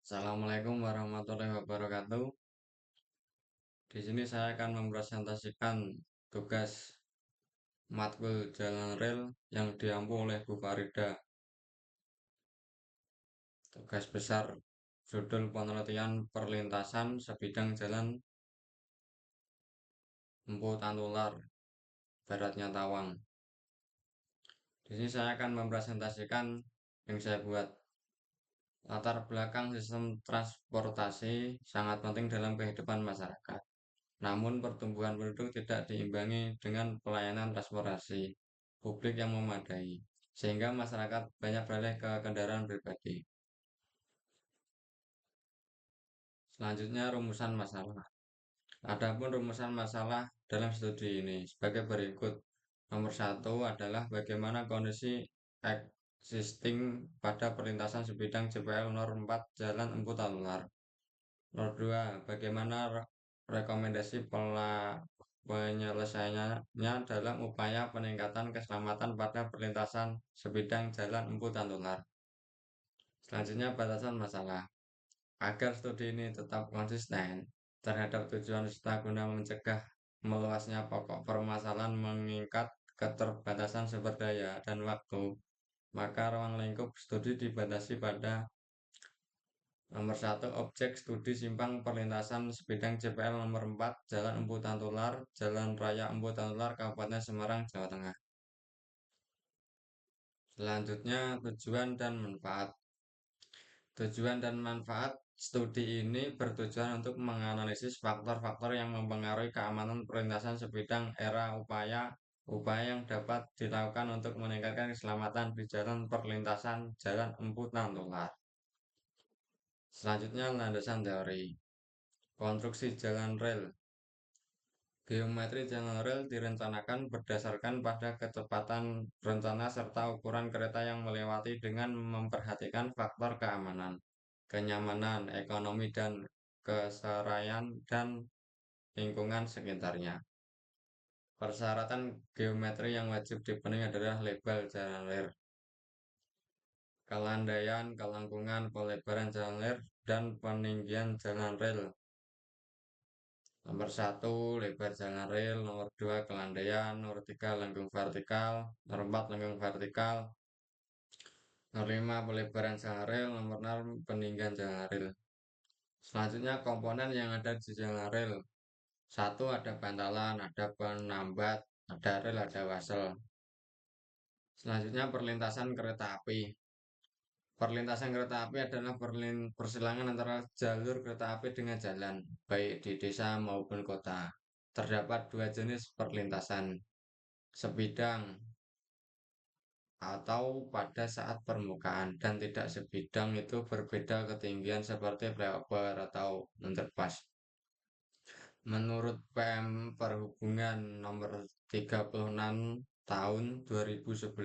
Assalamualaikum warahmatullahi wabarakatuh. Di sini saya akan mempresentasikan tugas matkul jalan rel yang diampu oleh Bu Farida. Tugas besar judul penelitian perlintasan sebidang jalan Empu Tantular, baratnya Tawang. Di sini saya akan mempresentasikan yang saya buat. Latar belakang sistem transportasi sangat penting dalam kehidupan masyarakat. Namun pertumbuhan penduduk tidak diimbangi dengan pelayanan transportasi publik yang memadai, sehingga masyarakat banyak beralih ke kendaraan pribadi. Selanjutnya rumusan masalah. Adapun rumusan masalah dalam studi ini sebagai berikut. Nomor satu adalah bagaimana kondisi existing pada perlintasan sebidang JPL nomor 4 Jalan Empu Talular. Nomor 2, bagaimana rekomendasi penyelesaiannya dalam upaya peningkatan keselamatan pada perlintasan sebidang jalan Empu Tantular. Selanjutnya batasan masalah. Agar studi ini tetap konsisten terhadap tujuan serta guna mencegah meluasnya pokok permasalahan mengikat keterbatasan sumber daya dan waktu, maka ruang lingkup studi dibatasi pada nomor 1, objek studi simpang perlintasan sebidang JPL nomor 4 Jalan Empu Tantular, Jalan Raya Empu Tantular, Kabupaten Semarang, Jawa Tengah. Selanjutnya tujuan dan manfaat. Tujuan dan manfaat studi ini bertujuan untuk menganalisis faktor-faktor yang mempengaruhi keamanan perlintasan sebidang era upaya yang dapat dilakukan untuk meningkatkan keselamatan di jalan perlintasan Jalan Empu Tantular. Selanjutnya landasan teori. Konstruksi jalan rel. Geometri jalan rel direncanakan berdasarkan pada kecepatan rencana serta ukuran kereta yang melewati dengan memperhatikan faktor keamanan, kenyamanan, ekonomi, dan keseraian dan lingkungan sekitarnya. Persyaratan geometri yang wajib dipenuhi adalah lebar jalan rel, kelandaian, kelengkungan, pelebaran jalan rel, dan peninggian jalan rel. Nomor 1, lebar jalan rel. Nomor 2, kelandaian. Nomor 3, lengkung vertikal. Nomor 4, lengkung vertikal. Nomor 5, pelebaran jalan rel. Nomor 6, peninggian jalan rel. Selanjutnya komponen yang ada di jalan rel. 1, ada bantalan, ada penambat, ada rel, ada wasel. Selanjutnya perlintasan kereta api. Perlintasan kereta api adalah persilangan antara jalur kereta api dengan jalan, baik di desa maupun kota. Terdapat dua jenis perlintasan, sebidang atau pada saat permukaan, dan tidak sebidang itu berbeda ketinggian seperti flyover atau underpass. Menurut PM Perhubungan nomor 36 tahun 2011,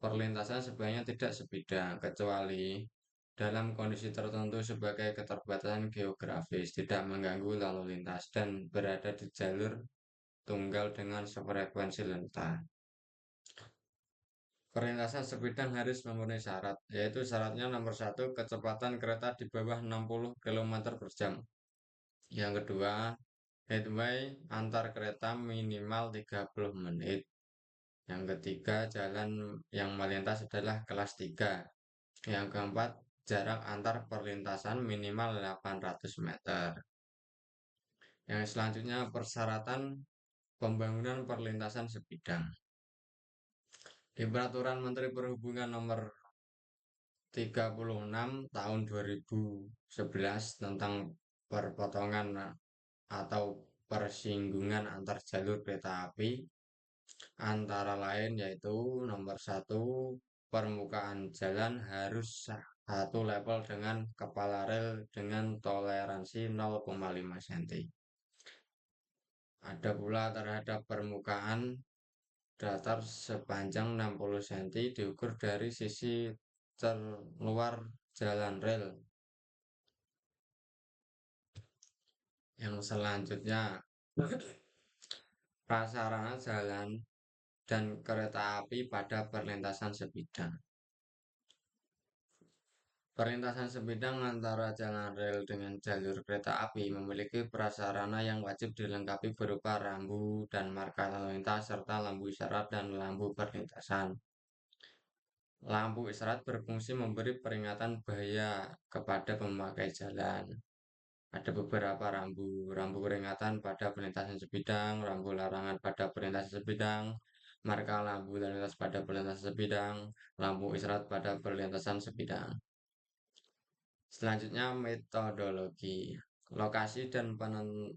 perlintasan sebenarnya tidak sebidang kecuali dalam kondisi tertentu sebagai keterbatasan geografis, tidak mengganggu lalu lintas, dan berada di jalur tunggal dengan sefrekuensi lintas. Perlintasan sebidang harus memenuhi syarat, yaitu syaratnya nomor 1, kecepatan kereta di bawah 60 km per jam. Yang kedua, headway antar kereta minimal 30 menit. Yang ketiga, jalan yang melintas adalah kelas 3. Yang keempat, jarak antar perlintasan minimal 800 meter. Yang selanjutnya, persyaratan pembangunan perlintasan sebidang. Di Peraturan Menteri Perhubungan nomor 36 tahun 2011 tentang perpotongan atau persinggungan antar jalur kereta api, antara lain yaitu nomor 1, permukaan jalan harus satu level dengan kepala rel dengan toleransi 0,5 cm. Ada pula terhadap permukaan datar sepanjang 60 cm diukur dari sisi terluar jalan rel. Yang selanjutnya, prasarana jalan dan kereta api pada perlintasan sebidang. Perlintasan sebidang antara jalan rel dengan jalur kereta api memiliki prasarana yang wajib dilengkapi berupa rambu dan marka lalu lintas serta lampu isyarat dan lampu perlintasan. Lampu isyarat berfungsi memberi peringatan bahaya kepada pemakai jalan. Ada beberapa rambu, rambu peringatan pada perlintasan sebidang, rambu larangan pada perlintasan sebidang, marka lampu lalu lintas pada perlintasan sebidang, lampu isyarat pada perlintasan sebidang. Selanjutnya metodologi, lokasi dan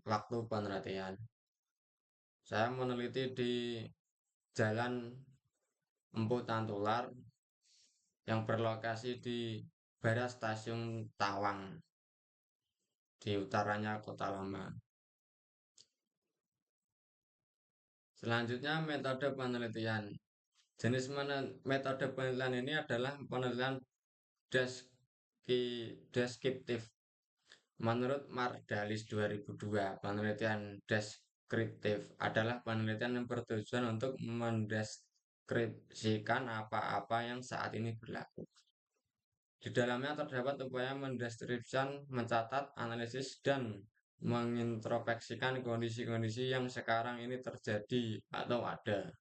waktu penelitian. Saya meneliti di Jalan Empu Tantular yang berlokasi di barat stasiun Tawang di utaranya Kota Lama. Selanjutnya metode penelitian. Jenis metode penelitian ini adalah penelitian deskriptif. Menurut Mardalis 2002, penelitian deskriptif adalah penelitian yang bertujuan untuk mendeskripsikan apa-apa yang saat ini berlaku. Di dalamnya terdapat upaya mendeskripsikan, mencatat, analisis, dan mengintrospeksikan kondisi-kondisi yang sekarang ini terjadi atau ada.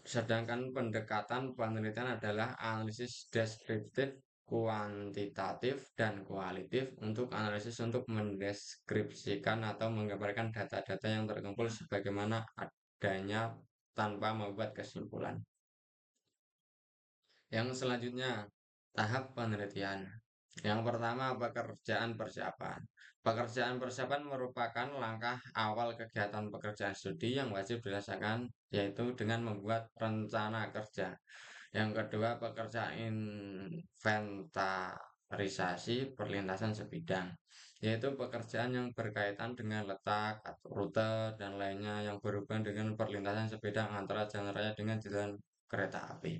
Sedangkan pendekatan penelitian adalah analisis deskriptif, kuantitatif, dan kualitatif untuk analisis untuk mendeskripsikan atau menggambarkan data-data yang terkumpul sebagaimana adanya tanpa membuat kesimpulan. Yang selanjutnya, tahap penelitian. Yang pertama, pekerjaan persiapan. Pekerjaan persiapan merupakan langkah awal kegiatan pekerjaan studi yang wajib dilaksanakan, yaitu dengan membuat rencana kerja. Yang kedua, pekerjaan inventarisasi perlintasan sebidang, yaitu pekerjaan yang berkaitan dengan letak, rute, dan lainnya yang berhubungan dengan perlintasan sebidang antara jalan raya dengan jalan kereta api.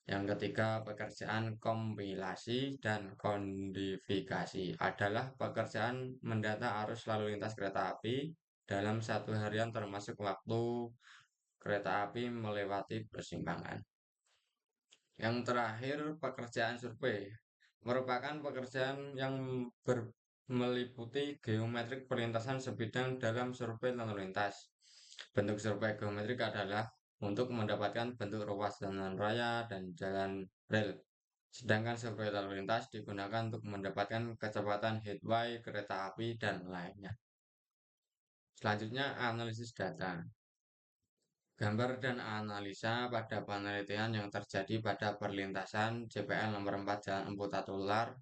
Yang ketiga, pekerjaan kompilasi dan kodifikasi adalah pekerjaan mendata arus lalu lintas kereta api dalam satu harian termasuk waktu kereta api melewati persimpangan. Yang terakhir, pekerjaan survei merupakan pekerjaan yang meliputi geometrik perlintasan sebidang dalam survei lalu lintas. Bentuk survei geometrik adalah untuk mendapatkan bentuk ruas jalan raya dan jalan rel. Sedangkan survei lalu lintas digunakan untuk mendapatkan kecepatan headway kereta api dan lainnya. Selanjutnya, analisis data. Gambar dan analisa pada penelitian yang terjadi pada perlintasan JPL nomor 4 Jalan Empu Tatular,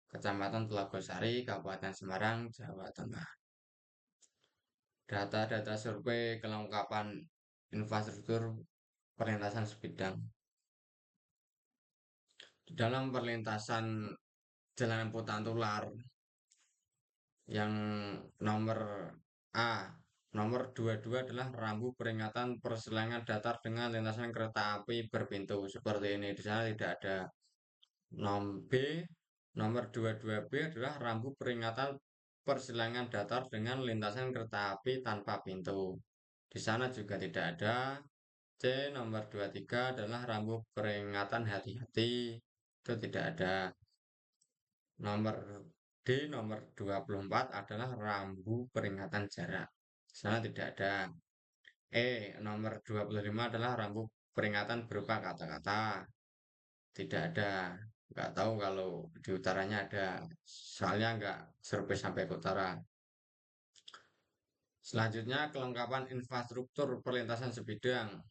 Kecamatan Telogosari, Kabupaten Semarang, Jawa Tengah. Data-data survei kelengkapan infrastruktur perlintasan sebidang. Di dalam perlintasan Jalan Empu Tantular yang nomor A, nomor 22 adalah rambu peringatan perselangan datar dengan lintasan kereta api berpintu seperti ini. Di sana tidak ada. Nomor 22B adalah rambu peringatan persilangan datar dengan lintasan kereta api tanpa pintu. Di sana juga tidak ada. C nomor 23 adalah rambu peringatan hati-hati. Itu tidak ada. Nomor D nomor 24 adalah rambu peringatan jarak. Di sana tidak ada. E nomor 25 adalah rambu peringatan berupa kata-kata. Tidak ada. Nggak tahu kalau di utaranya ada. Soalnya nggak survei sampai ke utara. Selanjutnya kelengkapan infrastruktur perlintasan sebidang.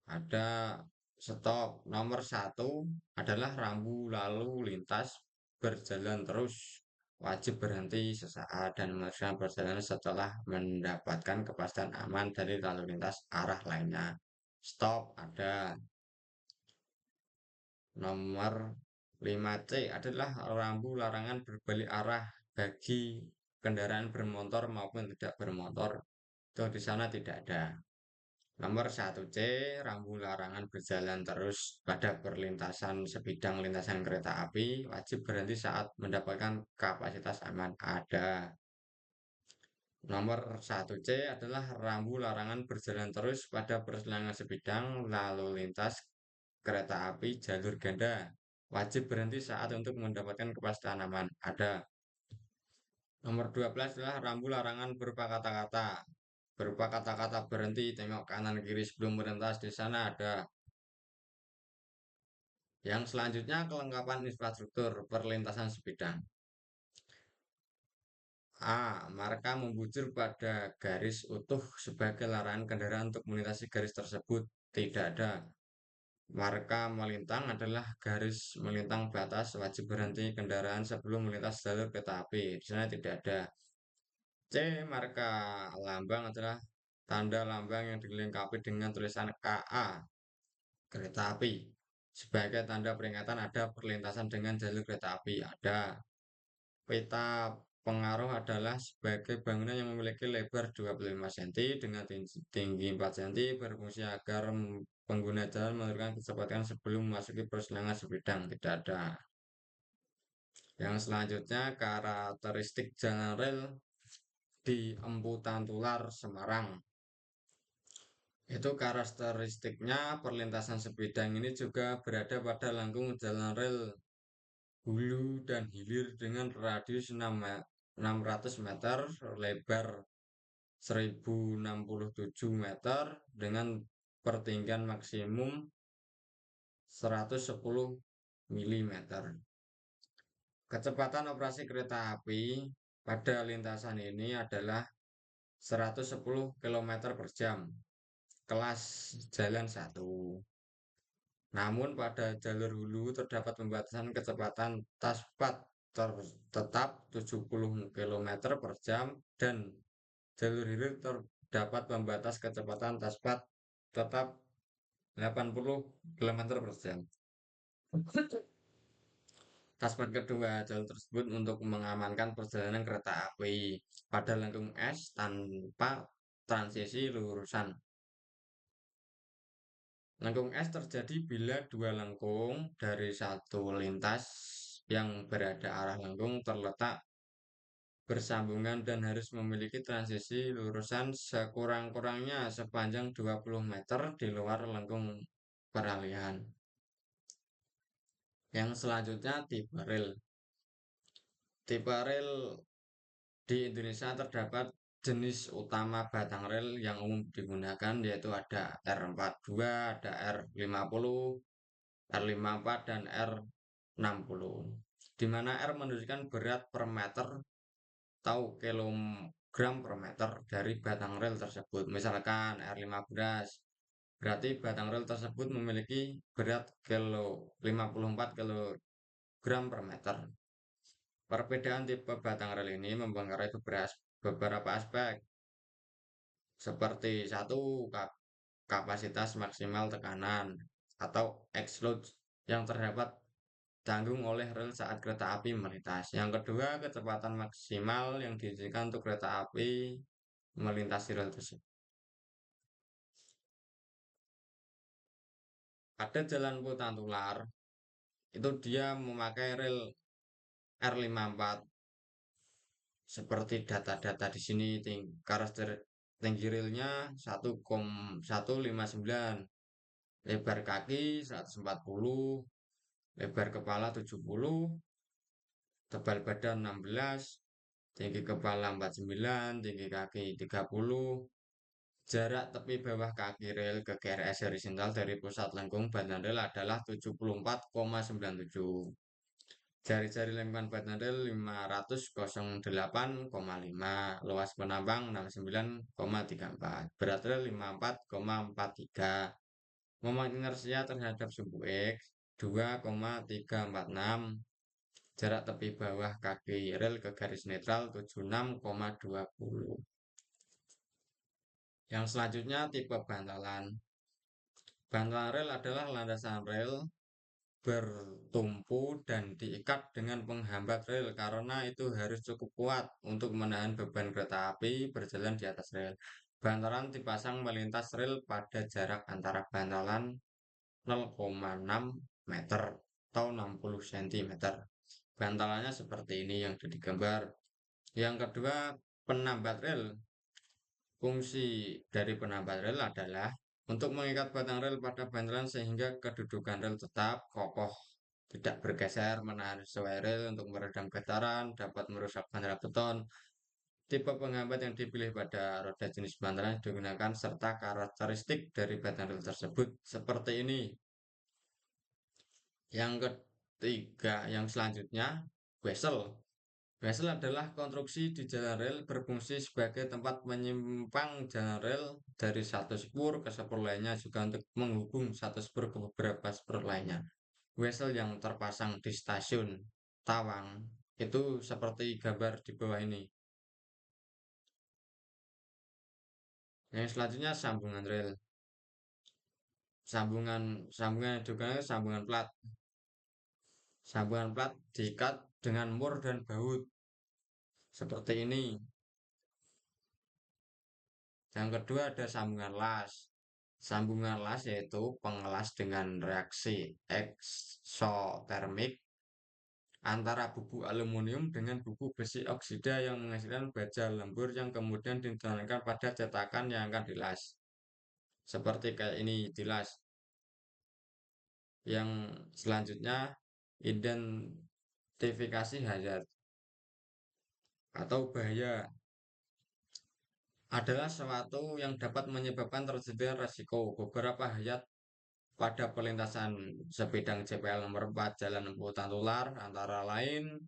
Ada stop. Nomor 1 adalah rambu lalu lintas berjalan terus. Wajib berhenti sesaat dan meneruskan perjalanan setelah mendapatkan kepastian aman dari lalu lintas arah lainnya. Stop ada. Nomor 5C adalah rambu larangan berbalik arah bagi kendaraan bermotor maupun tidak bermotor. Itu di sana tidak ada. Nomor 1C, rambu larangan berjalan terus pada perlintasan sebidang lintasan kereta api, wajib berhenti saat mendapatkan kapasitas aman ada. Nomor 1C adalah rambu larangan berjalan terus pada perselangan sebidang lalu lintas kereta api jalur ganda. Wajib berhenti saat untuk mendapatkan kepastian aman. Ada. Nomor 12 adalah rambu larangan berupa kata-kata. Berupa kata-kata berhenti, tengok kanan kiri sebelum melintas di sana ada. Yang selanjutnya kelengkapan infrastruktur perlintasan sebidang. A. Marka membujur pada garis utuh sebagai larangan kendaraan untuk melintasi garis tersebut. Tidak ada. Marka melintang adalah garis melintang batas wajib berhenti kendaraan sebelum melintas jalur kereta api. Di sana tidak ada. C. Marka lambang adalah tanda lambang yang dilengkapi dengan tulisan KA kereta api. Sebagai tanda peringatan ada perlintasan dengan jalur kereta api. Ada. Peta pengaruh adalah sebagai bangunan yang memiliki lebar 25 cm dengan tinggi 4 cm berfungsi agar pengguna jalan menurunkan kecepatan sebelum memasuki persimpangan sebidang. Tidak ada. Yang selanjutnya karakteristik jalan rel di Empu Tantular, Semarang. Itu karakteristiknya perlintasan sebidang ini juga berada pada lengkung jalan rel hulu dan hilir dengan radius 600 meter, lebar 1067 meter dengan pertinggian maksimum 110 mm. Kecepatan operasi kereta api pada lintasan ini adalah 110 km per jam, kelas jalan 1. Namun pada jalur hulu terdapat pembatasan kecepatan taspat tetap 70 km per jam dan jalur hilir terdapat pembatas kecepatan taspat tetap 80 km per jam. Taspat kedua jalur tersebut untuk mengamankan perjalanan kereta api pada lengkung S tanpa transisi lurusan. Lengkung S terjadi bila dua lengkung dari satu lintas yang berada arah lengkung terletak bersambungan dan harus memiliki transisi lurusan sekurang-kurangnya sepanjang 20 meter di luar lengkung peralihan. Yang selanjutnya tipe rel. Tipe rel di Indonesia terdapat jenis utama batang rel yang umum digunakan yaitu ada R42, ada R50, R54, dan R60. Di mana R menunjukkan berat per meter atau kilogram per meter dari batang rel tersebut. Misalkan R15, berarti batang rel tersebut memiliki berat 54 kilogram per meter. Perbedaan tipe batang rel ini mempengaruhi beberapa aspek, seperti satu, kapasitas maksimal tekanan atau X-load yang terdapat tanggung oleh rel saat kereta api melintas. Yang kedua, kecepatan maksimal yang diizinkan untuk kereta api melintasi rel tersebut. Ada jalan Putantular, itu dia memakai rel R54 seperti data-data di sini karakter tinggi relnya 1,159, lebar kaki 140, lebar kepala 70, tebal badan 16, tinggi kepala 49, tinggi kaki 30, jarak tepi bawah kaki rel ke GRS horizontal dari pusat lengkung badan rel adalah 74,97. Jari-jari lengkungan badan rel 508,5, luas penambang 69,34, berat rel 54,43, moment inersia terhadap sumbu X 2,346, jarak tepi bawah kaki rel ke garis netral 76,20. Yang selanjutnya tipe bantalan. Bantalan rel adalah landasan rel bertumpu dan diikat dengan penghambat rel karena itu harus cukup kuat untuk menahan beban kereta api berjalan di atas rel. Bantalan dipasang melintas rel pada jarak antara bantalan 0,6 meter atau 60 cm. Bantalannya seperti ini yang digambar. Yang kedua, penambat rel. Fungsi dari penambat rel adalah untuk mengikat batang rel pada bantalan sehingga kedudukan rel tetap kokoh, tidak bergeser, menahan sesuai rel untuk meredam getaran, dapat merusak bantalan beton. Tipe penghambat yang dipilih pada roda jenis bantalan digunakan serta karakteristik dari batang rel tersebut seperti ini. Yang ketiga, yang selanjutnya, bezel. Bezel adalah konstruksi di jalan rel berfungsi sebagai tempat menyimpang jalan rel dari satu spur ke spur lainnya juga untuk menghubung satu spur ke beberapa spur lainnya. Bezel yang terpasang di stasiun Tawang itu seperti gambar di bawah ini. Yang selanjutnya sambungan rel. Sambungan sambungan juga sambungan plat. Sambungan plat diikat dengan mur dan baut seperti ini. Yang kedua ada sambungan las. Sambungan las yaitu pengelas dengan reaksi eksotermik antara bubuk aluminium dengan bubuk besi oksida yang menghasilkan baja lembur yang kemudian ditekankan pada cetakan yang akan dilas. Seperti kayak ini dilas. Yang selanjutnya identifikasi hazard atau bahaya adalah sesuatu yang dapat menyebabkan terjadinya resiko beberapa hayat pada perlintasan sebidang JPL nomor 4 Jalan Emputan Tular antara lain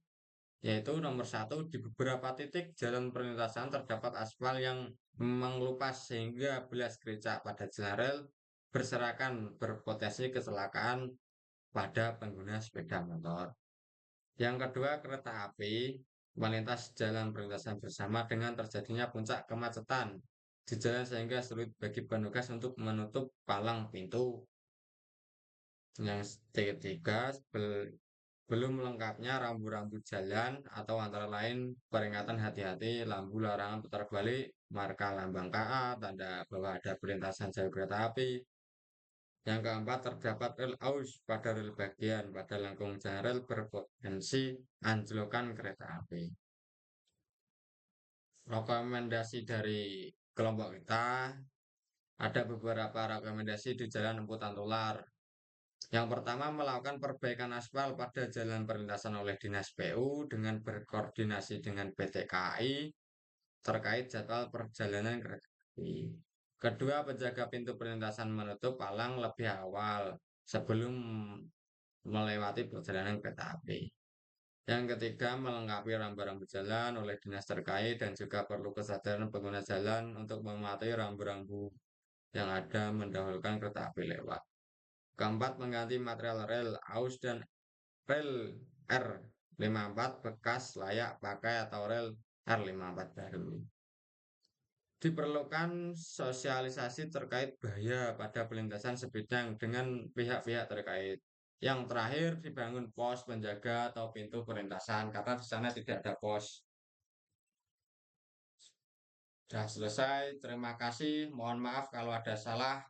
yaitu nomor satu di beberapa titik jalan perlintasan terdapat aspal yang mengelupas sehingga belas gericak pada jalan rel berserakan berpotensi kecelakaan pada pengguna sepeda motor. Yang kedua, kereta api melintas jalan perlintasan bersama dengan terjadinya puncak kemacetan di jalan sehingga sulit bagi petugas untuk menutup palang pintu. Yang ketiga, belum lengkapnya rambu-rambu jalan atau antara lain peringatan hati-hati, lampu larangan putar balik, marka lambang KA, tanda bahwa ada perlintasan jalur kereta api. Yang keempat, terdapat rel aus pada rel bagian pada lengkung jalan rel berpotensi anjlokan kereta api. Rekomendasi dari kelompok kita ada beberapa rekomendasi di Jalan Emputan Tular. Yang pertama, melakukan perbaikan aspal pada jalan perlintasan oleh Dinas PU dengan berkoordinasi dengan PT KAI terkait jadwal perjalanan kereta api. Kedua, penjaga pintu perlintasan menutup palang lebih awal sebelum melewati perjalanan kereta api. Yang ketiga, melengkapi rambu-rambu jalan oleh dinas terkait dan juga perlu kesadaran pengguna jalan untuk mematuhi rambu-rambu yang ada mendahulukan kereta api lewat. Keempat, mengganti material rel aus dan rel R54 bekas layak pakai atau rel R54 baru. Diperlukan sosialisasi terkait bahaya pada perlintasan sebidang dengan pihak-pihak terkait. Yang terakhir, dibangun pos penjaga atau pintu perlintasan karena di sana tidak ada pos. Sudah selesai. Terima kasih. Mohon maaf kalau ada salah.